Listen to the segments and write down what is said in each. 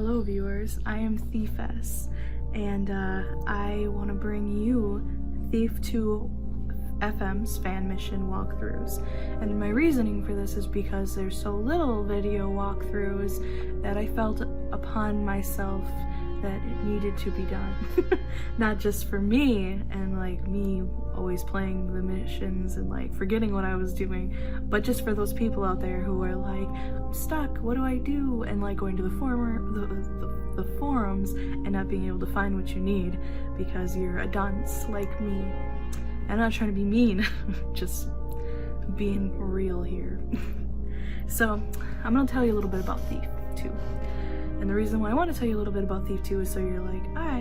Hello viewers, I am Thiefess, and I want to bring you Thief 2 FM's fan mission walkthroughs. And my reasoning for this is because there's so little video walkthroughs that I felt upon myself that it needed to be done. Not just for me and like me always playing the missions and like forgetting what I was doing, but just for those people out there who are like, I'm stuck, what do I do? And like going to the forums and not being able to find what you need because you're a dunce like me. I'm not trying to be mean, just being real here. So I'm gonna tell you a little bit about Thief 2. And the reason why I want to tell you a little bit about Thief 2 is so you're like, I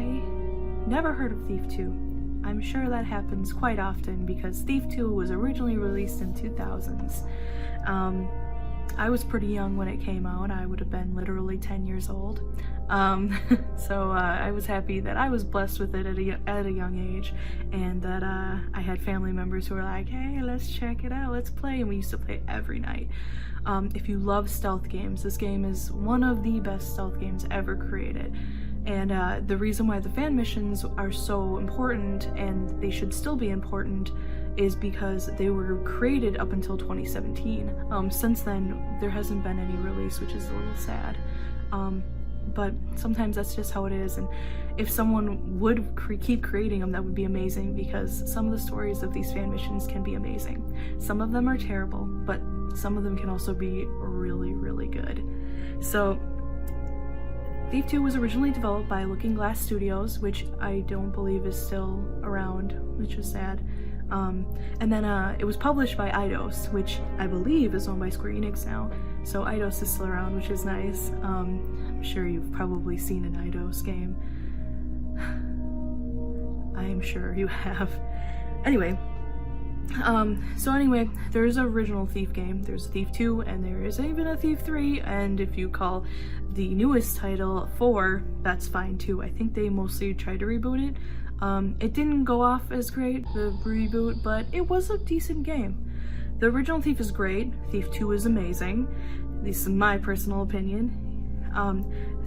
never heard of Thief 2. I'm sure that happens quite often because Thief 2 was originally released in 2000s. I was pretty young when it came out. I would have been literally 10 years old. So I was happy that I was blessed with it at a young age, and that I had family members who were like, hey, let's check it out, let's play, and we used to play every night. If you love stealth games, this game is one of the best stealth games ever created. And the reason why the fan missions are so important, and they should still be important, is because they were created up until 2017. Since then, there hasn't been any release, which is a little sad. But sometimes that's just how it is, and if someone would keep creating them, that would be amazing, because some of the stories of these fan missions can be amazing. Some of them are terrible, but some of them can also be really, really good. So Thief 2 was originally developed by Looking Glass Studios, which I don't believe is still around, which is sad. And then it was published by Eidos, which I believe is owned by Square Enix now. So Eidos is still around, which is nice. I'm sure you've probably seen an Eidos game. I am sure you have. Anyway, there's an original Thief game. There's Thief 2, and there is even a Thief 3, and if you call the newest title 4, that's fine too. I think they mostly tried to reboot it. It didn't go off as great, the reboot, but it was a decent game. The original Thief is great. Thief 2 is amazing. At least in my personal opinion.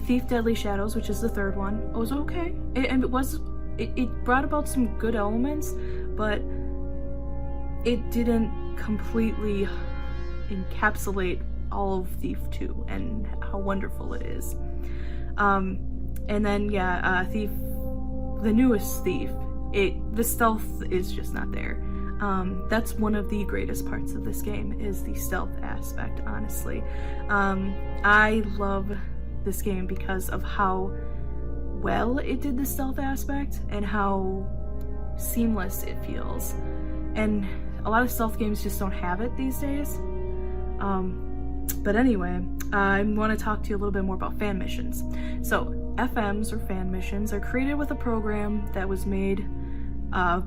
Thief Deadly Shadows, which is the third one, was okay. It brought about some good elements, but it didn't completely encapsulate all of Thief 2 and how wonderful it is. And then, yeah, Thief, the newest Thief, the stealth is just not there. That's one of the greatest parts of this game, is the stealth aspect, honestly. I love this game because of how well it did the stealth aspect and how seamless it feels. And a lot of stealth games just don't have it these days. But anyway, I want to talk to you a little bit more about fan missions. So FMs, or fan missions, are created with a program that was made, I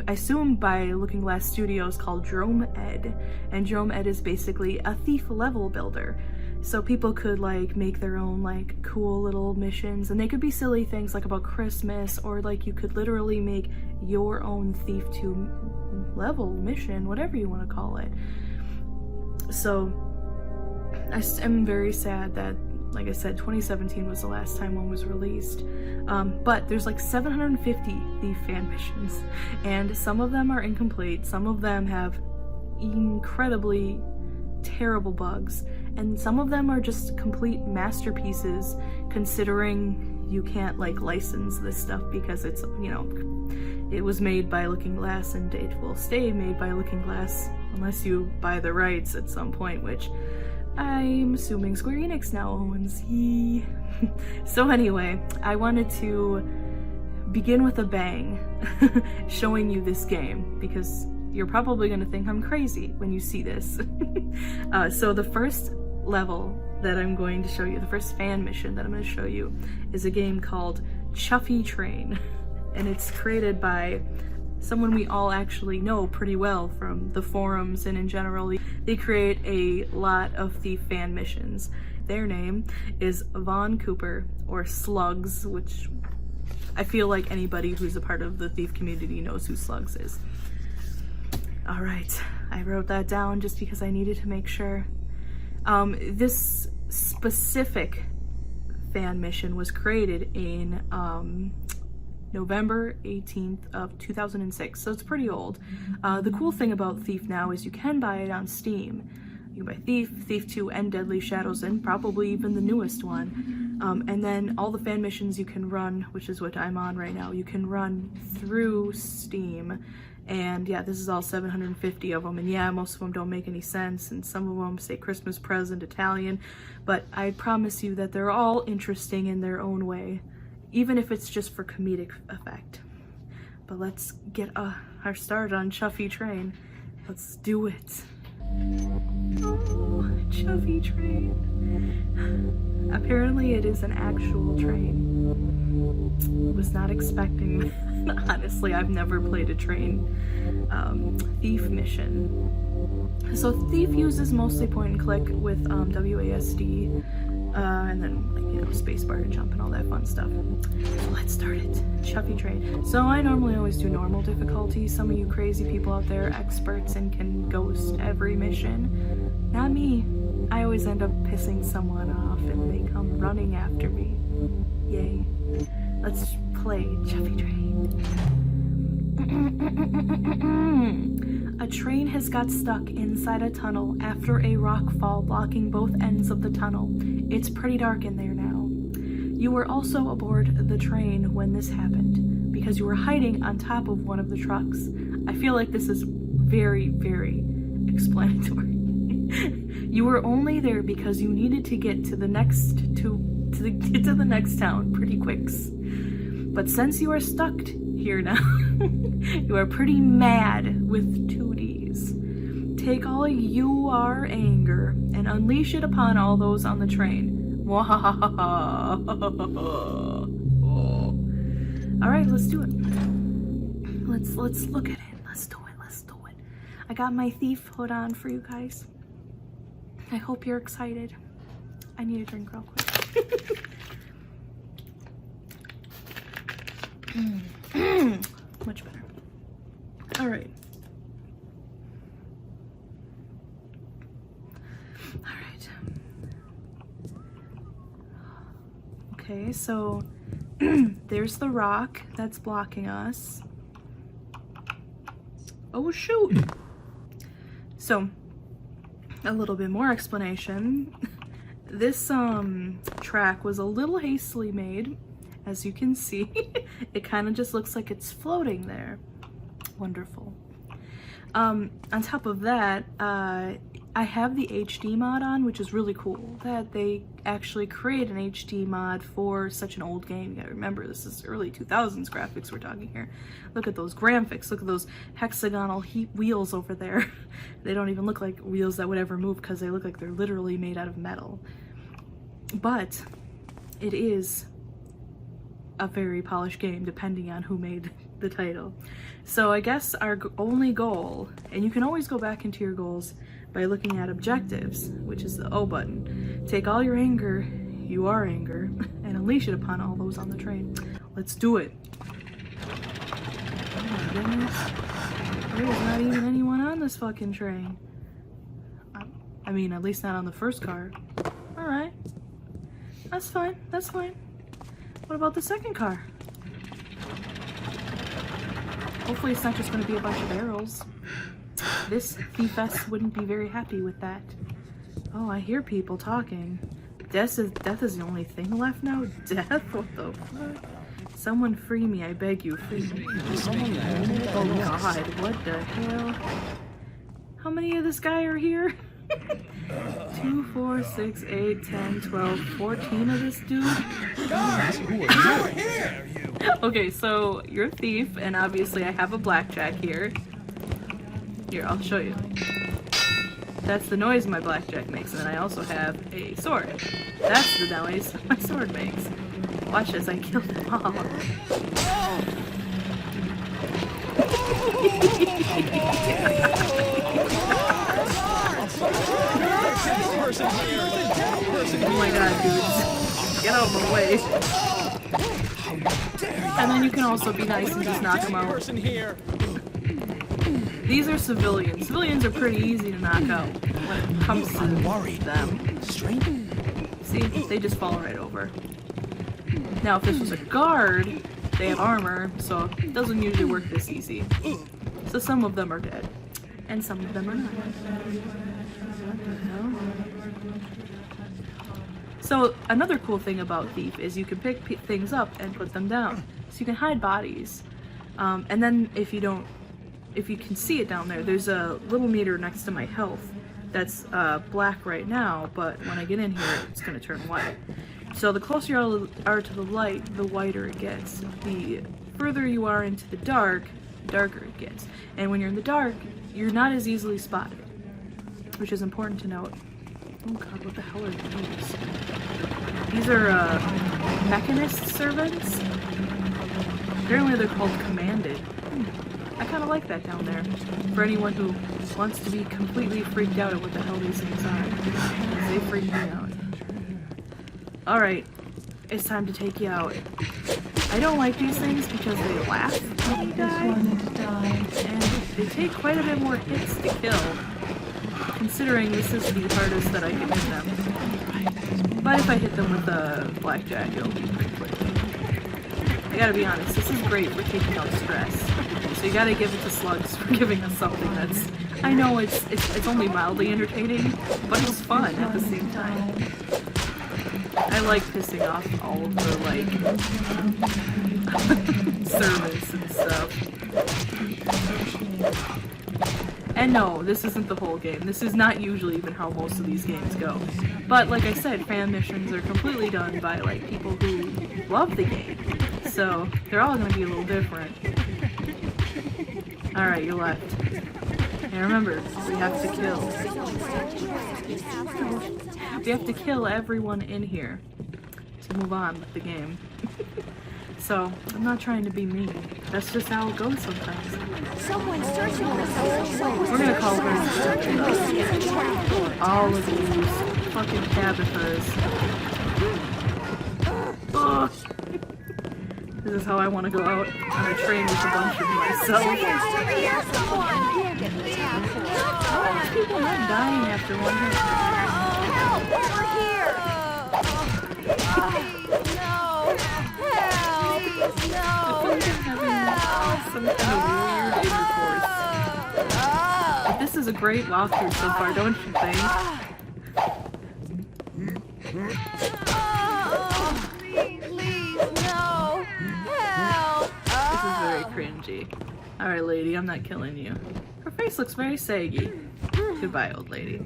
assume by Looking Glass Studios, called Drome Ed. And Drome Ed is basically a Thief level builder. So people could like make their own like cool little missions, and they could be silly things like about Christmas, or like you could literally make your own Thief 2 level mission, whatever you want to call it. So I am very sad that, like I said, 2017 was the last time one was released. But there's like 750 Thief fan missions, and some of them are incomplete, some of them have incredibly terrible bugs, and some of them are just complete masterpieces, considering you can't like license this stuff because it's, you know, it was made by Looking Glass and it will stay made by Looking Glass unless you buy the rights at some point, which I'm assuming Square Enix now owns. So anyway, I wanted to begin with a bang showing you this game, because you're probably going to think I'm crazy when you see this. So the first level that I'm going to show you, the first fan mission that I'm going to show you, is a game called Chuffy Train. And it's created by someone we all actually know pretty well from the forums and in general. They create a lot of Thief fan missions. Their name is Von Cooper, or Sluggs, which I feel like anybody who's a part of the Thief community knows who Sluggs is. Alright, I wrote that down just because I needed to make sure. This specific fan mission was created in November 18th of 2006, so it's pretty old. The cool thing about Thief now is you can buy it on Steam. You can buy Thief, Thief 2, and Deadly Shadows, and probably even the newest one. And then all the fan missions you can run, which is what I'm on right now, you can run through Steam. And yeah, this is all 750 of them, and yeah, most of them don't make any sense, and some of them say Christmas present Italian, but I promise you that they're all interesting in their own way, even if it's just for comedic effect. But let's get our start on Chuffy Train. Let's do it. Oh, Chuffy Train. Apparently it is an actual train. Was not expecting that. Honestly, I've never played a train Thief mission. So Thief uses mostly point and click with WASD, and then, like, you know, spacebar to jump and all that fun stuff. So let's start it. Chuffy Train. So I normally always do normal difficulty. Some of you crazy people out there are experts and can ghost every mission. Not me. I always end up pissing someone off and they come running after me. Yay. Let's play Chuffy Train. A train has got stuck inside a tunnel after a rock fall blocking both ends of the tunnel. It's pretty dark in there now. You were also aboard the train when this happened, because you were hiding on top of one of the trucks. I feel like this is very, very explanatory. You were only there because you needed to get to the next get to the next town pretty quicks. But since you are stuck here now, you are pretty mad with 2 Ds. Take all your anger and unleash it upon all those on the train. Alright, let's do it. Let's look at it. Let's do it. Let's do it. I got my Thief hood on for you guys. I hope you're excited. I need a drink real quick. Much better. Alright. Alright. Okay, so there's the rock that's blocking us. Oh shoot! So, a little bit more explanation. This track was a little hastily made. As you can see, it kind of just looks like it's floating there. Wonderful. On top of that, I have the HD mod on, which is really cool that they actually create an HD mod for such an old game. You gotta remember, this is early 2000s graphics we're talking here. Look at those graphics, look at those hexagonal wheels over there. They don't even look like wheels that would ever move because they look like they're literally made out of metal. But it is a very polished game depending on who made the title. So I guess our only goal, and you can always go back into your goals by looking at objectives, which is the O button. Take all your anger, you are anger, and unleash it upon all those on the train. Let's do it. Oh my goodness. There's not even anyone on this fucking train. I mean, at least not on the first car. Alright. That's fine, that's fine. What about the second car? Hopefully it's not just going to be a bunch of barrels. This Thiefess wouldn't be very happy with that. Oh, I hear people talking. Death is the only thing left now? Death? What the fuck? Someone free me, I beg you, free me. Oh god, what the hell? How many of this guy are here? 2, 4, 6, 8, 10, 12, 14 of this dude? Okay, so you're a thief, and obviously I have a blackjack here. Here, I'll show you. That's the noise my blackjack makes, and then I also have a sword. That's the noise my sword makes. Watch as I kill them all. Oh my god, dudes. Get out of my way. And then you can also be nice and just knock them out. These are civilians. Civilians are pretty easy to knock out when it comes to them. See, they just fall right over. Now if this was a guard, they have armor, so it doesn't usually work this easy. So some of them are dead, and some of them are not. What the hell? So another cool thing about Thief is you can pick things up and put them down. So you can hide bodies. And then if you can see it down there, there's a little meter next to my health that's black right now, but when I get in here, it's gonna turn white. So the closer you are to the light, the whiter it gets. The further you are into the dark, the darker it gets. And when you're in the dark, you're not as easily spotted, which is important to note. Oh god, what the hell are these? These are mechanist servants. Apparently they're called commanded. I kind of like that down there. For anyone who wants to be completely freaked out at what the hell these things are. Because they freak me out. Alright, it's time to take you out. I don't like these things because they laugh when you die. And they take quite a bit more hits to kill. Considering this is the hardest that I can hit them. But if I hit them with a blackjack, it'll be pretty quick. I gotta be honest, this is great for taking out stress. So you gotta give it to Sluggs for giving us something that's... I know it's only mildly entertaining, but it's fun at the same time. I like pissing off all of the, like, servants and stuff. And no, this isn't the whole game. This is not usually even how most of these games go. But like I said, fan missions are completely done by like people who love the game. So they're all gonna be a little different. Alright, you're left. And remember, we have to kill. We have to kill everyone in here to move on with the game. So, I'm not trying to be mean. That's just how it goes sometimes. Someone's searching for someone. We're gonna call her all of these fucking Tabithas. Ugh. This is how I want to go out on a train with a bunch of myself. Why are people not dying after one hit? Help! Over here! No! Help! No! Some kind of weird intercourse. But this is a great walkthrough so far, don't you think? Please, no! Help! This is very cringy. Alright, lady, I'm not killing you. Her face looks very saggy. Goodbye, old lady.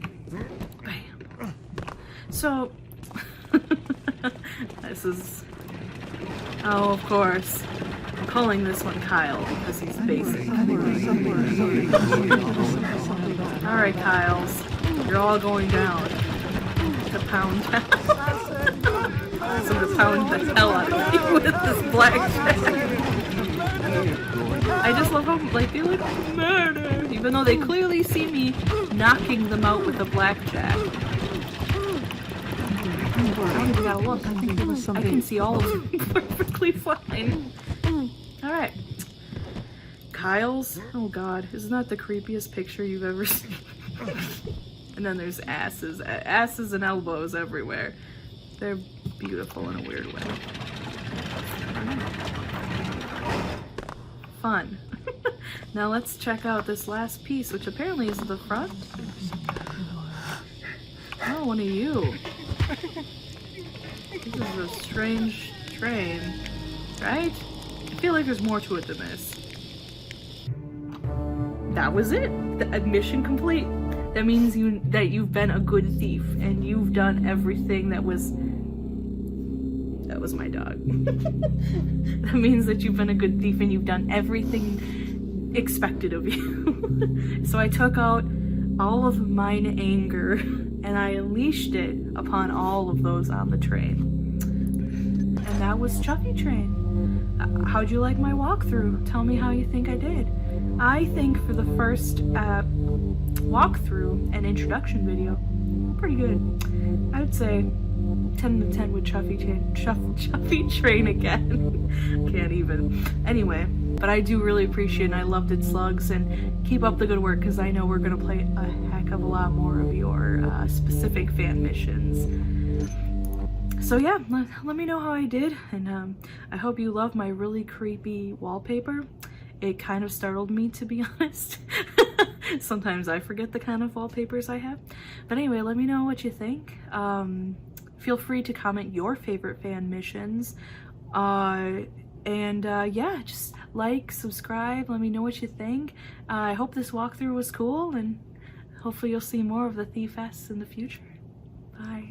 Bam. So, this is... Oh, of course. I'm calling this one Kyle because he's basic. Alright, Kyles. You're all going down. To pound down. So to pound the hell out of you with this blackjack. I just love how, like, they look murder. Even though they clearly see me knocking them out with a blackjack. I don't even gotta look. I can see all of them perfectly fine. Alright. Kyles? Oh god, isn't that the creepiest picture you've ever seen? And then there's asses. Asses and elbows everywhere. They're beautiful in a weird way. Fun. Now let's check out this last piece, which apparently is the front. Oh, one of you. This is a strange train, right? I feel like there's more to it than this. That was it. The mission complete. That means that you've been a good thief and you've done everything that was my dog. That means that you've been a good thief and you've done everything expected of you. So I took out all of mine anger and I unleashed it upon all of those on the train. And that was Chuffy Train. How'd you like my walkthrough? Tell me how you think I did. I think for the first walkthrough and introduction video, pretty good. I would say 10 to 10 with Chuffy Train again. Can't even. Anyway, but I do really appreciate it and I loved it, Sluggs, and keep up the good work because I know we're going to play a heck of a lot more of your specific fan missions. So yeah, let me know how I did, and I hope you love my really creepy wallpaper. It kind of startled me, to be honest. Sometimes I forget the kind of wallpapers I have. But anyway, let me know what you think. Feel free to comment your favorite fan missions. Yeah, just like, subscribe, let me know what you think. I hope this walkthrough was cool, and hopefully you'll see more of the Thiefess in the future. Bye.